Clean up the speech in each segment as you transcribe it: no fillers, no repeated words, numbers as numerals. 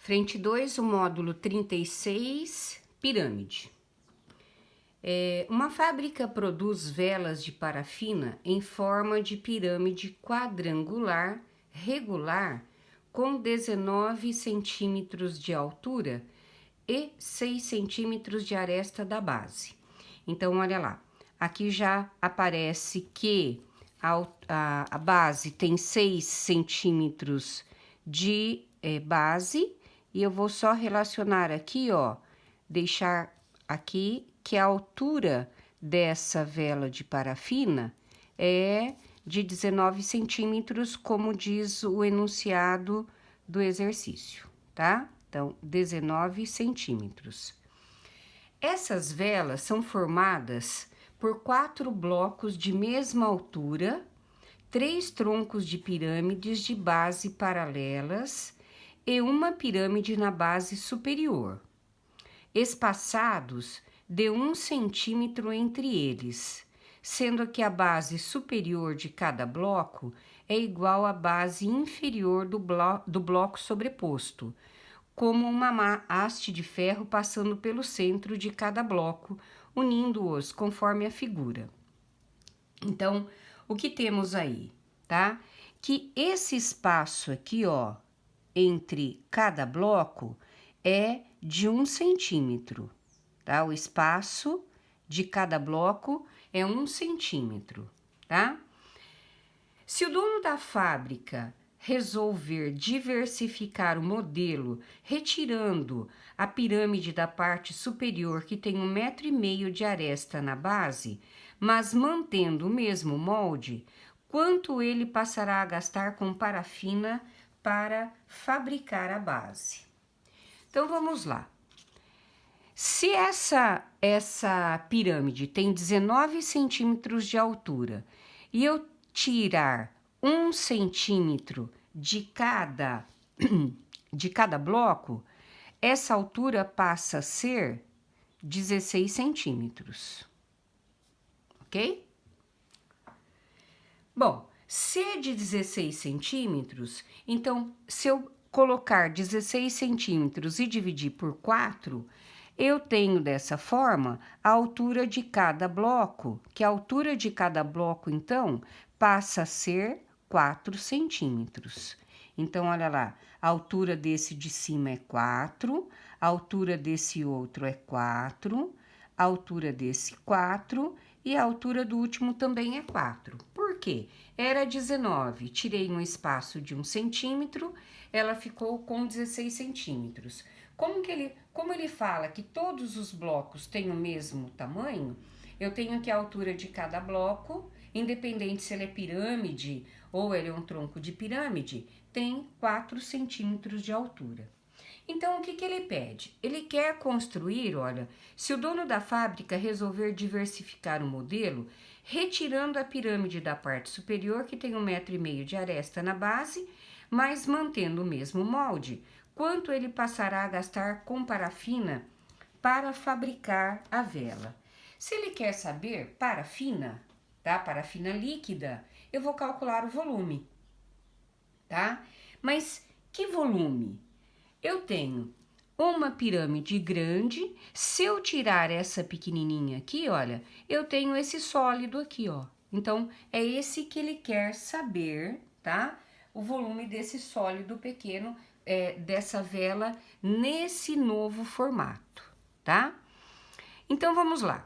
Frente 2, o módulo 36, pirâmide. Uma fábrica produz velas de parafina em forma de pirâmide quadrangular regular com 19 centímetros de altura e 6 centímetros de aresta da base. Então, olha lá, aqui já aparece que a base tem 6 centímetros de base, e eu vou só relacionar aqui, ó, deixar aqui que a altura dessa vela de parafina é de 19 centímetros, como diz o enunciado do exercício, tá? Então, 19 centímetros. Essas velas são formadas por 4 blocos de mesma altura, 3 troncos de pirâmides de base paralelas e uma pirâmide na base superior, espaçados de 1 centímetro entre eles, sendo que a base superior de cada bloco é igual à base inferior do bloco sobreposto, como uma haste de ferro passando pelo centro de cada bloco, unindo-os conforme a figura. Então, o que temos aí, tá? Que esse espaço aqui, ó, entre cada bloco é de 1 centímetro, tá? O espaço de cada bloco é 1 centímetro, tá? Se o dono da fábrica resolver diversificar o modelo, retirando a pirâmide da parte superior, que tem 1,5 metro de aresta na base, mas mantendo o mesmo molde, quanto ele passará a gastar com parafina para fabricar a base? Então, vamos lá. Se essa pirâmide tem 19 centímetros de altura e eu tirar 1 centímetro de cada bloco, essa altura passa a ser 16 centímetros, ok? Bom, se é de 16 centímetros, então se eu colocar 16 centímetros e dividir por 4, eu tenho dessa forma a altura de cada bloco, que a altura de cada bloco, então, passa a ser 4 centímetros. Então, olha lá, a altura desse de cima é 4, a altura desse outro é 4, a altura desse 4 e a altura do último também é 4. Por quê? Era 19, tirei um espaço de 1 centímetro, ela ficou com 16 centímetros. Como ele fala que todos os blocos têm o mesmo tamanho, eu tenho que a altura de cada bloco, independente se ele é pirâmide ou ele é um tronco de pirâmide, tem 4 centímetros de altura. Então, o que ele pede? Ele quer construir, olha, se o dono da fábrica resolver diversificar o modelo, retirando a pirâmide da parte superior, que tem 1,5 metro de aresta na base, mas mantendo o mesmo molde, quanto ele passará a gastar com parafina para fabricar a vela. Se ele quer saber parafina, tá? Parafina líquida, eu vou calcular o volume, tá? Mas que volume? Eu tenho uma pirâmide grande, se eu tirar essa pequenininha aqui, olha, eu tenho esse sólido aqui, ó. Então, é esse que ele quer saber, tá? O volume desse sólido pequeno, dessa vela, nesse novo formato, tá? Então, vamos lá.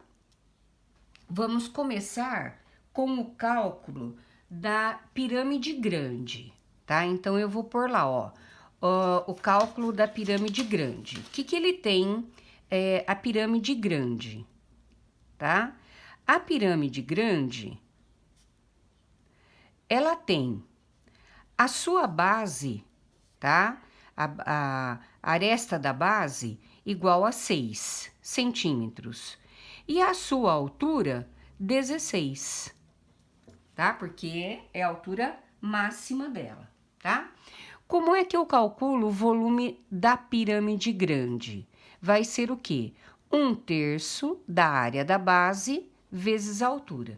Vamos começar com o cálculo da pirâmide grande, tá? Então, eu vou pôr lá, ó, o cálculo da pirâmide grande. O que ele tem a pirâmide grande, tá? A pirâmide grande, ela tem a sua base, tá? A aresta da base igual a 6 centímetros. E a sua altura, 16, tá? Porque é a altura máxima dela, tá? Como é que eu calculo o volume da pirâmide grande? Vai ser o quê? 1/3 da área da base vezes a altura.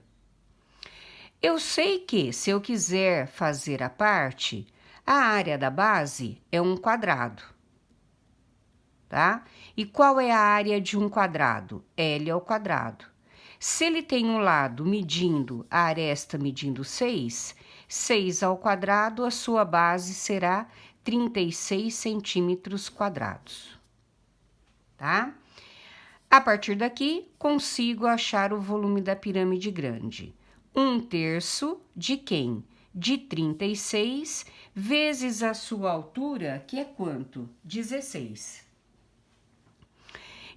Eu sei que, se eu quiser fazer a parte, a área da base é 1 quadrado, tá? E qual é a área de um quadrado? L ao quadrado. Se ele tem um lado medindo, a aresta medindo 6, 6 ao quadrado, a sua base será 36 centímetros quadrados, tá? A partir daqui, consigo achar o volume da pirâmide grande. 1/3 de quem? De 36 vezes a sua altura, que é quanto? 16.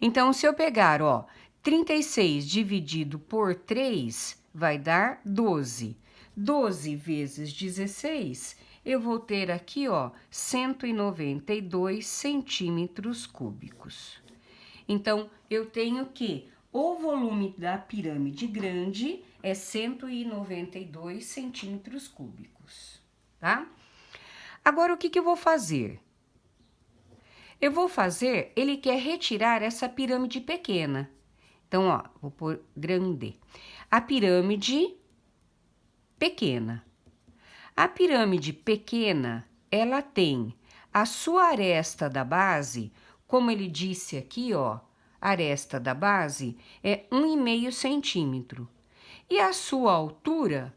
Então, se eu pegar, ó, 36 dividido por 3, vai dar 12. 12 vezes 16, eu vou ter aqui, ó, 192 centímetros cúbicos. Então, eu tenho que o volume da pirâmide grande é 192 centímetros cúbicos, tá? Agora, o que eu vou fazer? Eu vou fazer, ele quer retirar essa pirâmide pequena. Então, ó, vou pôr grande. A pirâmide pequena. A pirâmide pequena, ela tem a sua aresta da base, como ele disse aqui, ó, a aresta da base é 1,5 centímetro. E a sua altura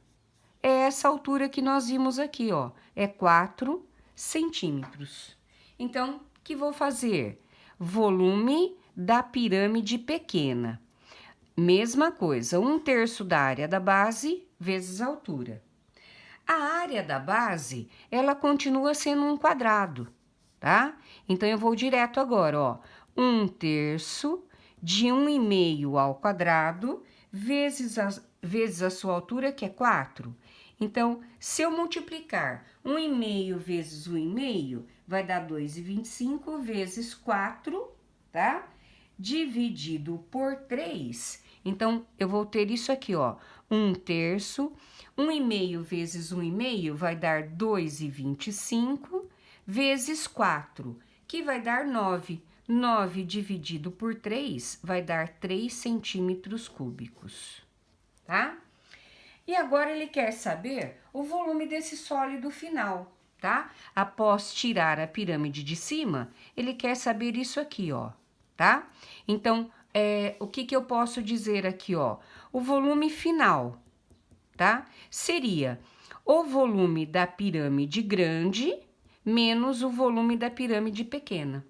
é essa altura que nós vimos aqui, ó, é 4 centímetros. Então, o que vou fazer? Volume da pirâmide pequena. Mesma coisa, 1/3 da área da base vezes a altura. A área da base, ela continua sendo um quadrado, tá? Então, eu vou direto agora, ó. 1/3 de 1,5 ao quadrado vezes a sua altura, que é 4. Então, se eu multiplicar 1,5 vezes 1,5, vai dar 2,25 vezes 4, tá? Dividido por 3. Então, eu vou ter isso aqui, ó. 1/3, 1,5 vezes 1,5 vai dar 2,25 vezes 4, que vai dar 9. 9 dividido por 3 vai dar 3 centímetros cúbicos, tá? E agora ele quer saber o volume desse sólido final, tá? Após tirar a pirâmide de cima, ele quer saber isso aqui, ó, tá? Então, o que eu posso dizer aqui, ó? O volume final, tá? Seria o volume da pirâmide grande menos o volume da pirâmide pequena.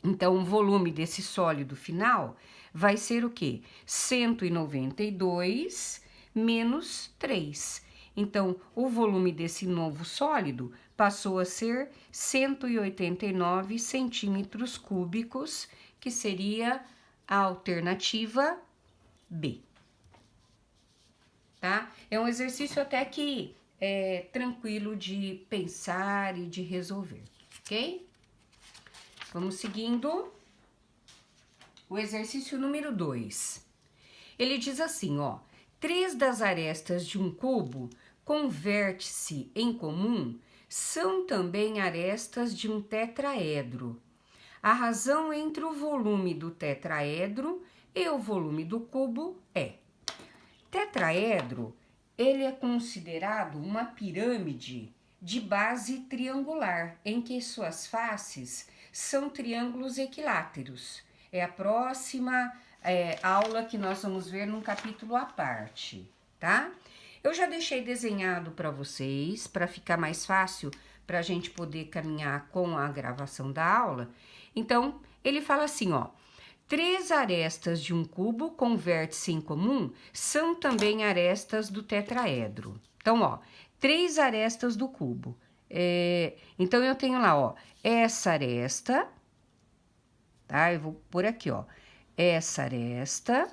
Então, o volume desse sólido final vai ser o quê? 192 menos 3. Então, o volume desse novo sólido passou a ser 189 centímetros cúbicos, que seria a alternativa B. Tá? É um exercício até que é tranquilo de pensar e de resolver, ok? Vamos seguindo. O exercício número 2. Ele diz assim, ó. 3 das arestas de um cubo com vértice em comum são também arestas de um tetraedro. A razão entre o volume do tetraedro e o volume do cubo é: tetraedro, ele é considerado uma pirâmide de base triangular, em que suas faces são triângulos equiláteros. É a próxima aula que nós vamos ver num capítulo à parte, tá? Eu já deixei desenhado para vocês, para ficar mais fácil para a gente poder caminhar com a gravação da aula. Então, ele fala assim, ó. 3 arestas de um cubo com vértice em comum são também arestas do tetraedro. Então, ó, 3 arestas do cubo. Então, eu tenho lá, ó, essa aresta, tá? Eu vou por aqui, ó. Essa aresta,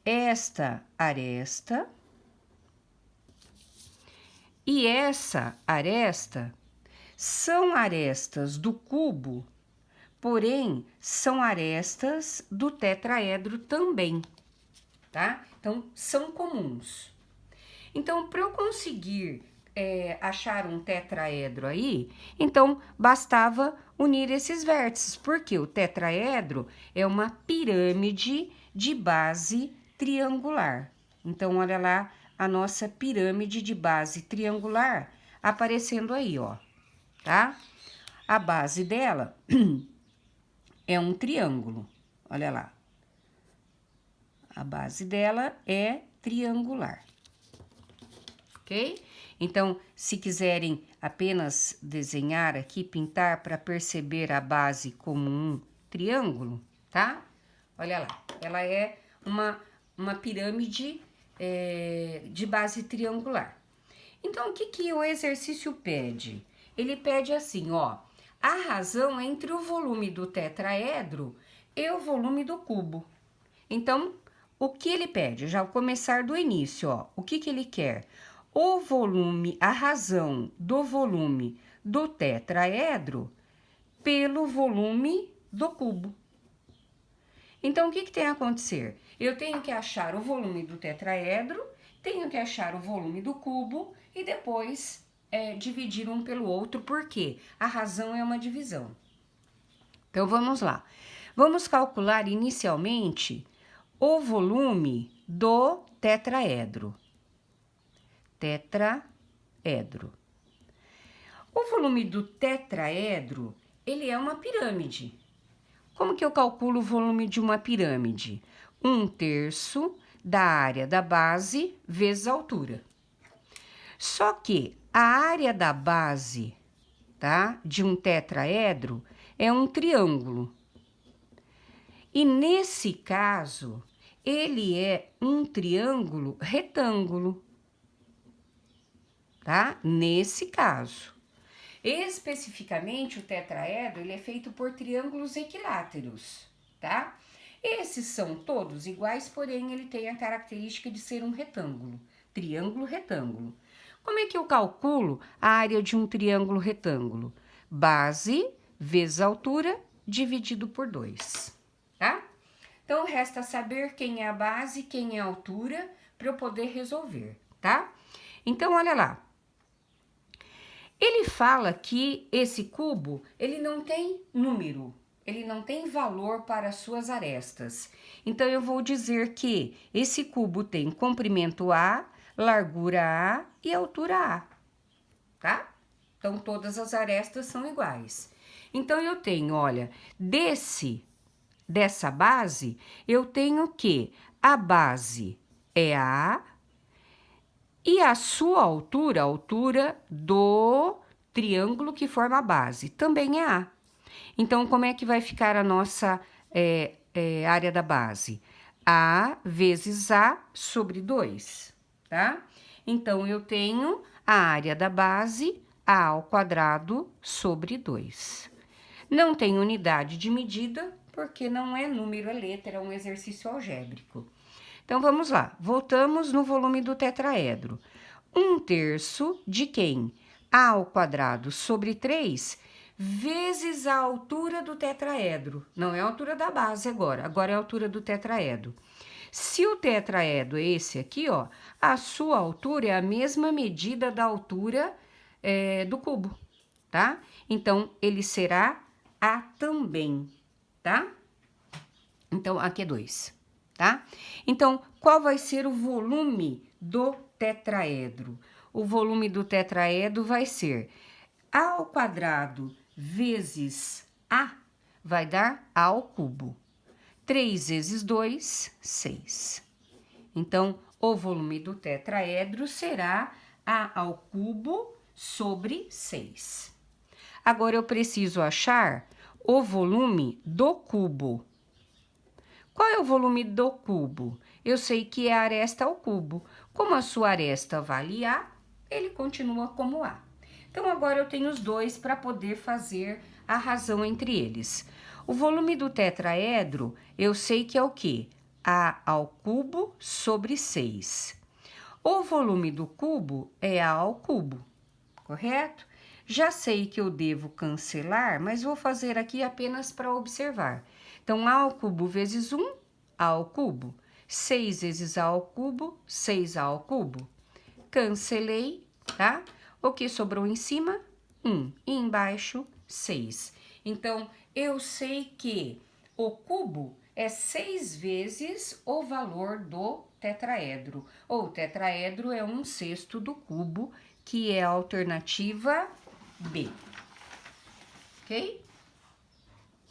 esta aresta e essa aresta são arestas do cubo, porém, são arestas do tetraedro também, tá? Então, são comuns. Então, para eu conseguir achar um tetraedro aí, então, bastava unir esses vértices, porque o tetraedro é uma pirâmide de base triangular. Então, olha lá a nossa pirâmide de base triangular aparecendo aí, ó, tá? A base dela é um triângulo. Olha lá. A base dela é triangular. Ok? Então, se quiserem apenas desenhar aqui, pintar para perceber a base como um triângulo, tá? Olha lá, ela é uma pirâmide de base triangular. Então, o que o exercício pede? Ele pede assim, ó, a razão entre o volume do tetraedro e o volume do cubo. Então, o que ele pede? Já vou começar do início, ó. O que ele quer? O volume, a razão do volume do tetraedro pelo volume do cubo. Então, o que tem a acontecer? Eu tenho que achar o volume do tetraedro, tenho que achar o volume do cubo e depois dividir um pelo outro, porque a razão é uma divisão. Então, vamos lá. Vamos calcular inicialmente o volume do tetraedro. Tetraedro. O volume do tetraedro, ele é uma pirâmide. Como que eu calculo o volume de uma pirâmide? 1/3 da área da base vezes a altura. Só que a área da base, tá, de um tetraedro é um triângulo. E nesse caso, ele é um triângulo retângulo, tá? Nesse caso. Especificamente, o tetraedro, ele é feito por triângulos equiláteros, tá? Esses são todos iguais, porém, ele tem a característica de ser um retângulo, triângulo retângulo. Como é que eu calculo a área de um triângulo retângulo? Base vezes altura dividido por 2, tá? Então, resta saber quem é a base, quem é a altura, para eu poder resolver, tá? Então, olha lá. Ele fala que esse cubo, ele não tem número, ele não tem valor para suas arestas. Então, eu vou dizer que esse cubo tem comprimento A, largura A e altura A, tá? Então, todas as arestas são iguais. Então, eu tenho, olha, dessa base, eu tenho que a base é A e a sua altura, a altura do triângulo que forma a base, também é A. Então, como é que vai ficar a nossa área da base? A vezes A sobre 2, tá? Então, eu tenho a área da base, A ao quadrado sobre 2. Não tem unidade de medida, porque não é número, é letra, é um exercício algébrico. Então, vamos lá. Voltamos no volume do tetraedro. 1/3 de quem? A ao quadrado sobre 3 vezes a altura do tetraedro. Não é a altura da base agora é a altura do tetraedro. Se o tetraedro é esse aqui, ó, a sua altura é a mesma medida da altura do cubo, tá? Então, ele será A também, tá? Então, aqui é 2, tá? Então, qual vai ser o volume do tetraedro? O volume do tetraedro vai ser A ao quadrado vezes A, vai dar A ao cubo. 3 vezes 2, 6. Então, o volume do tetraedro será A ao cubo sobre 6. Agora, eu preciso achar o volume do cubo. Qual é o volume do cubo? Eu sei que é a aresta ao cubo. Como a sua aresta vale A, ele continua como A. Então, agora eu tenho os dois para poder fazer a razão entre eles. O volume do tetraedro, eu sei que é o quê? A ao cubo sobre 6. O volume do cubo é A ao cubo, correto? Já sei que eu devo cancelar, mas vou fazer aqui apenas para observar. Então, A ao cubo vezes 1, A ao cubo. 6 vezes A ao cubo, 6A ao cubo. Cancelei, tá? O que sobrou em cima? 1. E embaixo, 6. Então, eu sei que o cubo é 6 vezes o valor do tetraedro. Ou o tetraedro é 1/6 do cubo, que é a alternativa B. Ok?